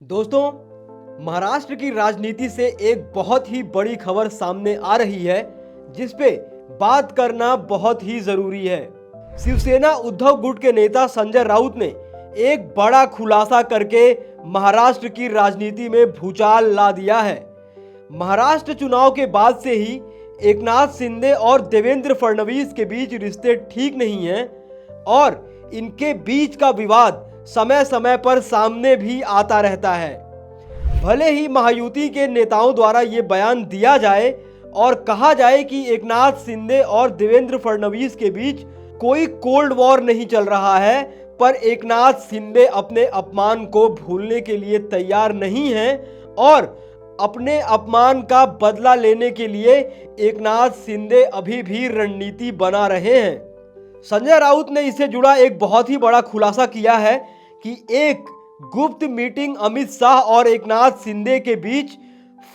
दोस्तों, महाराष्ट्र की राजनीति से एक बहुत ही बड़ी खबर सामने आ रही है जिस पे बात करना बहुत ही जरूरी है। शिवसेना उद्धव गुट के नेता संजय राउत ने एक बड़ा खुलासा करके महाराष्ट्र की राजनीति में भूचाल ला दिया है। महाराष्ट्र चुनाव के बाद से ही एकनाथ शिंदे और देवेंद्र फडणवीस के बीच रिश्ते ठीक नहीं हैं और इनके बीच का विवाद समय समय पर सामने भी आता रहता है। भले ही महायुति के नेताओं द्वारा ये बयान दिया जाए और कहा जाए कि एकनाथ शिंदे और देवेंद्र फडणवीस के बीच कोई कोल्ड वॉर नहीं चल रहा है, पर एकनाथ शिंदे अपने अपमान को भूलने के लिए तैयार नहीं हैं और अपने अपमान का बदला लेने के लिए एकनाथ शिंदे अभी भी रणनीति बना रहे हैं। संजय राउत ने इससे जुड़ा एक बहुत ही बड़ा खुलासा किया है कि एक गुप्त मीटिंग अमित शाह और एकनाथ शिंदे के बीच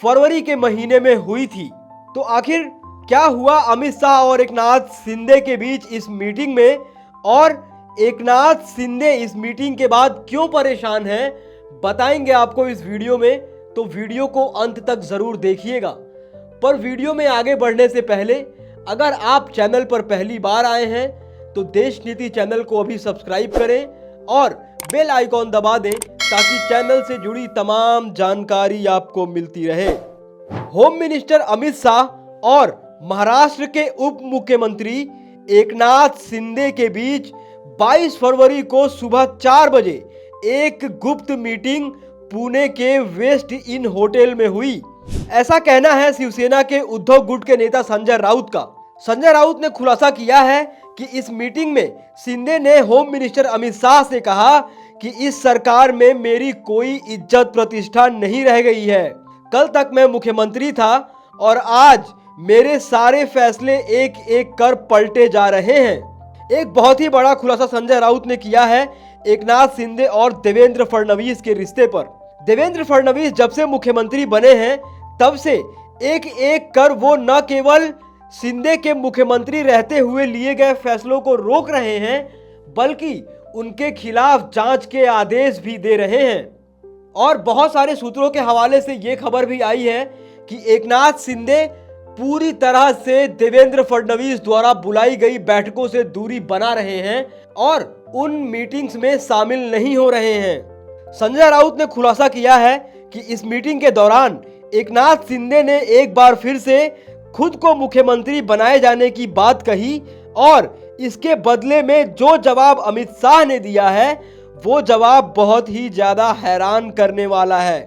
फरवरी के महीने में हुई थी। तो आखिर क्या हुआ अमित शाह और एकनाथ शिंदे के बीच इस मीटिंग में, और एकनाथ शिंदे इस मीटिंग के बाद क्यों परेशान हैं, बताएंगे आपको इस वीडियो में। तो वीडियो को अंत तक जरूर देखिएगा। पर वीडियो में आगे बढ़ने से पहले अगर आप चैनल पर पहली बार आए हैं तो देश नीति चैनल को अभी सब्सक्राइब करें और बेल आइकॉन दबा दें ताकि चैनल से जुड़ी तमाम जानकारी आपको मिलती रहे। होम मिनिस्टर अमित शाह और महाराष्ट्र के उप मुख्यमंत्री एकनाथ शिंदे के बीच 22 फरवरी को सुबह 4 बजे एक गुप्त मीटिंग पुणे के वेस्ट इन होटल में हुई। ऐसा कहना है शिवसेना के उद्धव गुट के नेता संजय राउत का। संजय राउत ने खुलासा किया है कि इस मीटिंग में शिंदे ने होम मिनिस्टर अमित शाह से कहा कि इस सरकार में मेरी कोई इज्जत प्रतिष्ठा नहीं रह गई है। कल तक मैं मुख्यमंत्री था और आज मेरे सारे फैसले एक एक कर पलटे जा रहे हैं। एक बहुत ही बड़ा खुलासा संजय राउत ने किया है एकनाथ शिंदे और देवेंद्र फडणवीस के रिश्ते पर। देवेंद्र फडणवीस जब से मुख्यमंत्री बने हैं तब से एक एक कर वो न केवल शिंदे के मुख्यमंत्री रहते हुए लिए गए फैसलों को रोक रहे हैं बल्कि उनके खिलाफ जांच के आदेश भी दे रहे हैं। और बहुत सारे सूत्रों के हवाले से ये खबर भी आई है कि एकनाथ शिंदे पूरी तरह से देवेंद्र फडणवीस द्वारा बुलाई गई बैठकों से दूरी बना रहे हैं और उन मीटिंग्स में शामिल नहीं हो रहे हैं। संजय राउत ने खुलासा किया है कि इस मीटिंग के दौरान एकनाथ शिंदे ने एक बार फिर से खुद को मुख्यमंत्री बनाए जाने की बात कही और इसके बदले में जो जवाब अमित शाह ने दिया है वो जवाब बहुत ही ज्यादा हैरान करने वाला है।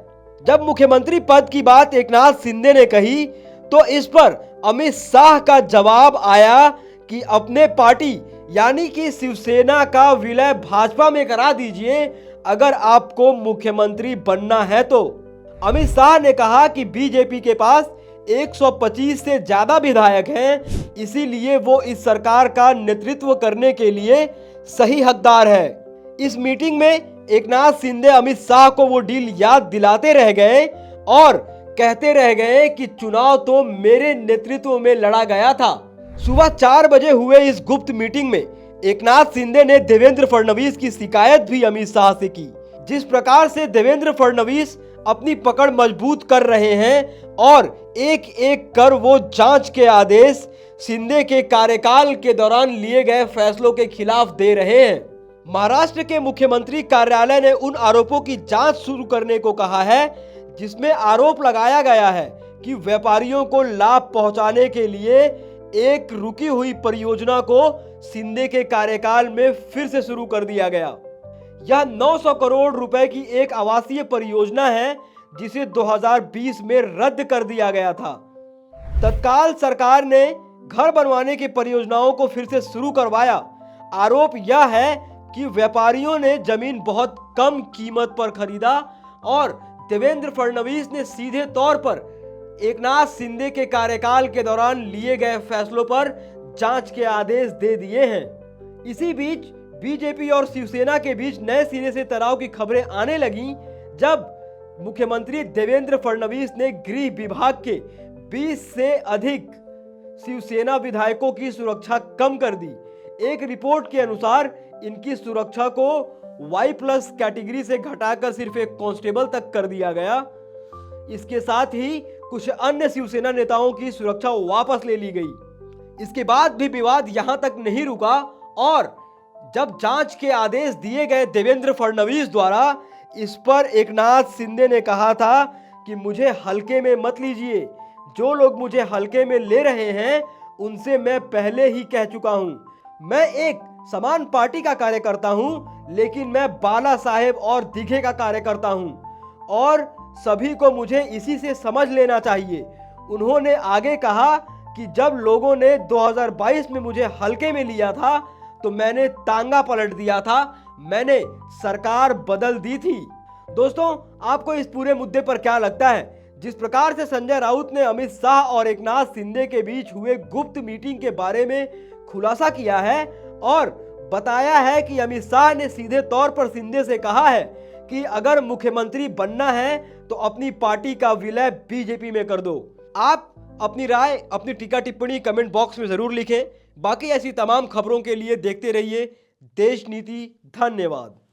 जब मुख्यमंत्री पद की बात एकनाथ शिंदे ने कही तो इस पर अमित शाह का जवाब आया कि अपने पार्टी यानी कि शिवसेना का विलय भाजपा में करा दीजिए अगर आपको मुख्यमंत्री बनना है तो। अमित शाह ने कहा कि बीजेपी के पास 125 से ज्यादा विधायक हैं, इसीलिए वो इस सरकार का नेतृत्व करने के लिए सही हकदार है। इस मीटिंग में एकनाथ शिंदे अमित शाह को वो डील याद दिलाते रह गए और कहते रह गए कि चुनाव तो मेरे नेतृत्व में लड़ा गया था। सुबह 4 बजे हुए इस गुप्त मीटिंग में एकनाथ शिंदे ने देवेंद्र फडणवीस की शिकायत भी अमित शाह से की। जिस प्रकार से देवेंद्र फडणवीस अपनी पकड़ मजबूत कर रहे हैं और एक एक कर वो जांच के आदेश शिंदे के कार्यकाल के दौरान लिए गए फैसलों के खिलाफ दे रहे हैं। महाराष्ट्र के मुख्यमंत्री कार्यालय ने उन आरोपों की जांच शुरू करने को कहा है जिसमें आरोप लगाया गया है कि व्यापारियों को लाभ पहुंचाने के लिए एक रुकी हुई परियोजना को शिंदे के कार्यकाल में फिर से शुरू कर दिया गया। यह 900 करोड़ रुपए की एक आवासीय परियोजना है जिसे 2020 में रद्द कर दिया गया था। तत्काल सरकार ने घर बनवाने की परियोजनाओं को फिर से शुरू करवाया। आरोप यह है कि व्यापारियों ने जमीन बहुत कम कीमत पर खरीदा और देवेंद्र फडणवीस ने सीधे तौर पर एकनाथ शिंदे के कार्यकाल के दौरान लिए गए फैसलों पर जांच के आदेश दे दिए हैं। इसी बीच बीजेपी और शिवसेना के बीच नए सिरे से तनाव की खबरें आने लगीं जब मुख्यमंत्री देवेंद्र फडणवीस ने गृह विभाग के 20 से अधिक शिवसेना विधायकों की सुरक्षा कम कर दी। एक रिपोर्ट के अनुसार इनकी सुरक्षा को Y+ कैटेगरी से घटाकर सिर्फ एक कांस्टेबल तक कर दिया गया। इसके साथ ही कुछ अन्य शिवसेना नेताओं की सुरक्षा वापस ले ली गई। इसके बाद भी विवाद यहां तक नहीं रुका और जब जांच के आदेश दिए गए देवेंद्र फडणवीस द्वारा, इस पर एकनाथ शिंदे ने कहा था कि मुझे हल्के में मत लीजिए, जो लोग मुझे हल्के में ले रहे हैं उनसे मैं पहले ही कह चुका हूं। मैं एक समान पार्टी का कार्यकर्ता हूं, लेकिन मैं बाला साहेब और दिघे का कार्यकर्ता हूं और सभी को मुझे इसी से समझ लेना चाहिए। उन्होंने आगे कहा कि जब लोगों ने 2022 में मुझे हल्के में लिया था तो मैंने तांगा पलट दिया था, मैंने सरकार बदल दी थी। दोस्तों, आपको इस पूरे मुद्दे पर क्या लगता है? जिस प्रकार से संजय राउत ने अमित शाह और एकनाथ शिंदे के बीच हुए गुप्त मीटिंग के बारे में खुलासा किया है और बताया है कि अमित शाह ने सीधे तौर पर शिंदे से कहा है कि अगर मुख्यमंत्री बनना है तो अपनी पार्टी का विलय बीजेपी में कर दो। आप अपनी राय, अपनी टीका टिप्पणी कमेंट बॉक्स में जरूर लिखें। बाकी ऐसी तमाम खबरों के लिए देखते रहिए देश नीति। धन्यवाद।